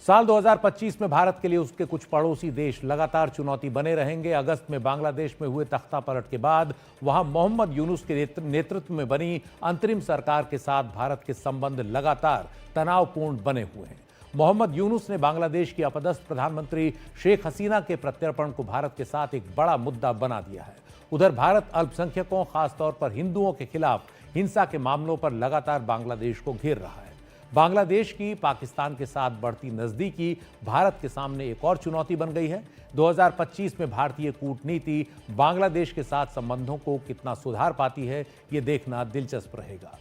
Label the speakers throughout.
Speaker 1: साल 2025 में भारत के लिए उसके कुछ पड़ोसी देश लगातार चुनौती बने रहेंगे। अगस्त में बांग्लादेश में हुए तख्तापलट के बाद वहां मोहम्मद यूनुस के नेतृत्व में बनी अंतरिम सरकार के साथ भारत के संबंध लगातार तनावपूर्ण बने हुए हैं। मोहम्मद यूनुस ने बांग्लादेश की अपदस्थ प्रधानमंत्री शेख हसीना के प्रत्यर्पण को भारत के साथ एक बड़ा मुद्दा बना दिया है। उधर भारत अल्पसंख्यकों, खासतौर पर हिंदुओं के खिलाफ हिंसा के मामलों पर लगातार बांग्लादेश को घेर रहा है। बांग्लादेश की पाकिस्तान के साथ बढ़ती नजदीकी भारत के सामने एक और चुनौती बन गई है। 2025 में भारतीय कूटनीति बांग्लादेश के साथ संबंधों को कितना सुधार पाती है, ये देखना दिलचस्प रहेगा।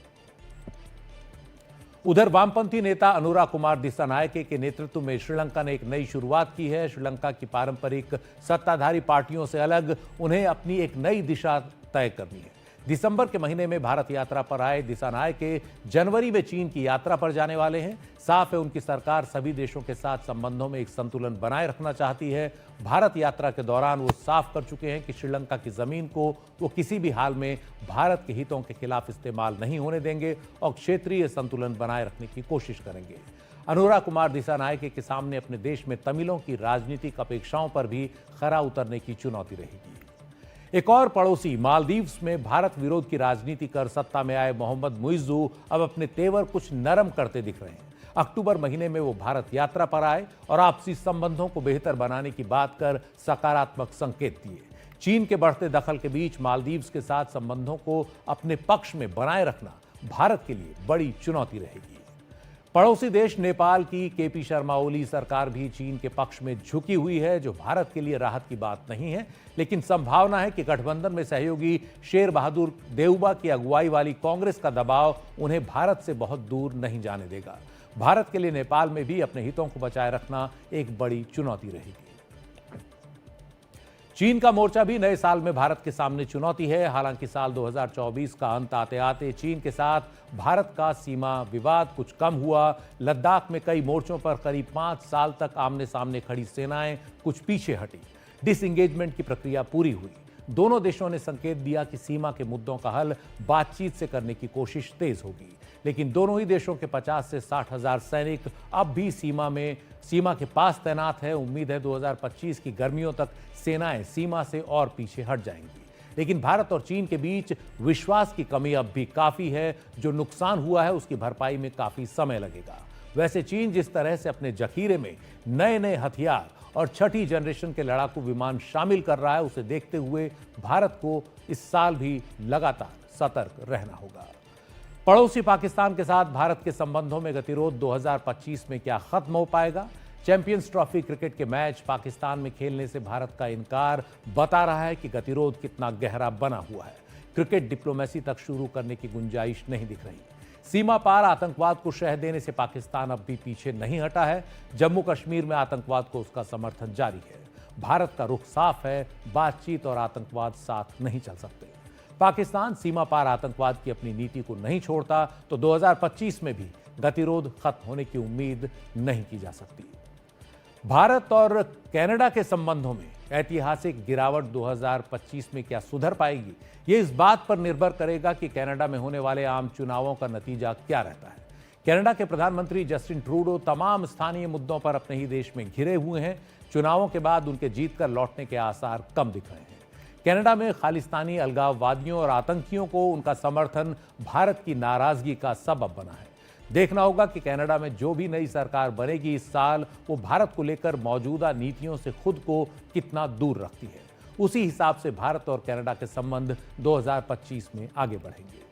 Speaker 1: उधर वामपंथी नेता अनुरा कुमार दिसानायके के नेतृत्व में श्रीलंका ने एक नई शुरुआत की है। श्रीलंका की पारंपरिक सत्ताधारी पार्टियों से अलग उन्हें अपनी एक नई दिशा तय करनी है। दिसंबर के महीने में भारत यात्रा पर आए दिसानायके जनवरी में चीन की यात्रा पर जाने वाले हैं। साफ है, उनकी सरकार सभी देशों के साथ संबंधों में एक संतुलन बनाए रखना चाहती है। भारत यात्रा के दौरान वो साफ कर चुके हैं कि श्रीलंका की जमीन को वो किसी भी हाल में भारत के हितों के खिलाफ इस्तेमाल नहीं होने देंगे और क्षेत्रीय संतुलन बनाए रखने की कोशिश करेंगे। अनुरा कुमार दिसानायके के सामने अपने देश में तमिलों की राजनीतिक अपेक्षाओं पर भी खरा उतरने की चुनौती रहेगी। एक और पड़ोसी मालदीव्स में भारत विरोध की राजनीति कर सत्ता में आए मोहम्मद मुइज्जू अब अपने तेवर कुछ नरम करते दिख रहे हैं। अक्टूबर महीने में वो भारत यात्रा पर आए और आपसी संबंधों को बेहतर बनाने की बात कर सकारात्मक संकेत दिए। चीन के बढ़ते दखल के बीच मालदीव्स के साथ संबंधों को अपने पक्ष में बनाए रखना भारत के लिए बड़ी चुनौती रहेगी। पड़ोसी देश नेपाल की केपी शर्मा ओली सरकार भी चीन के पक्ष में झुकी हुई है, जो भारत के लिए राहत की बात नहीं है। लेकिन संभावना है कि गठबंधन में सहयोगी शेर बहादुर देउबा की अगुवाई वाली कांग्रेस का दबाव उन्हें भारत से बहुत दूर नहीं जाने देगा। भारत के लिए नेपाल में भी अपने हितों को बचाए रखना एक बड़ी चुनौती रहेगी। चीन का मोर्चा भी नए साल में भारत के सामने चुनौती है। हालांकि साल 2024 का अंत आते आते चीन के साथ भारत का सीमा विवाद कुछ कम हुआ। लद्दाख में कई मोर्चों पर करीब 5 साल तक आमने सामने खड़ी सेनाएं कुछ पीछे हटी। डिसएंगेजमेंट की प्रक्रिया पूरी हुई। दोनों देशों ने संकेत दिया कि सीमा के मुद्दों का हल बातचीत से करने की कोशिश तेज होगी। लेकिन दोनों ही देशों के 50 से 60 हजार सैनिक अब भी सीमा के पास तैनात है। उम्मीद है 2025 की गर्मियों तक सेनाएं सीमा से और पीछे हट जाएंगी। लेकिन भारत और चीन के बीच विश्वास की कमी अब भी काफी है। जो नुकसान हुआ है उसकी भरपाई में काफी समय लगेगा। वैसे चीन जिस तरह से अपने जखीरे में नए नए हथियार और छठी जनरेशन के लड़ाकू विमान शामिल कर रहा है, उसे देखते हुए भारत को इस साल भी लगातार सतर्क रहना होगा। पड़ोसी पाकिस्तान के साथ भारत के संबंधों में गतिरोध 2025 में क्या खत्म हो पाएगा? चैंपियंस ट्रॉफी क्रिकेट के मैच पाकिस्तान में खेलने से भारत का इनकार बता रहा है कि गतिरोध कितना गहरा बना हुआ है। क्रिकेट डिप्लोमेसी तक शुरू करने की गुंजाइश नहीं दिख रही। सीमा पार आतंकवाद को शह देने से पाकिस्तान अब भी पीछे नहीं हटा है। जम्मू कश्मीर में आतंकवाद को उसका समर्थन जारी है। भारत का रुख साफ है, बातचीत और आतंकवाद साथ नहीं चल सकते। पाकिस्तान सीमा पार आतंकवाद की अपनी नीति को नहीं छोड़ता तो 2025 में भी गतिरोध खत्म होने की उम्मीद नहीं की जा सकती। भारत और कनाडा के संबंधों में ऐतिहासिक गिरावट 2025 में क्या सुधर पाएगी, ये इस बात पर निर्भर करेगा कि कनाडा में होने वाले आम चुनावों का नतीजा क्या रहता है। कनाडा के प्रधानमंत्री जस्टिन ट्रूडो तमाम स्थानीय मुद्दों पर अपने ही देश में घिरे हुए हैं। चुनावों के बाद उनके जीतकर लौटने के आसार कम दिख रहे हैं। कनाडा में खालिस्तानी अलगाववादियों और आतंकियों को उनका समर्थन भारत की नाराजगी का सबब बना है। देखना होगा कि कनाडा में जो भी नई सरकार बनेगी इस साल, वो भारत को लेकर मौजूदा नीतियों से खुद को कितना दूर रखती है। उसी हिसाब से भारत और कनाडा के संबंध 2025 में आगे बढ़ेंगे।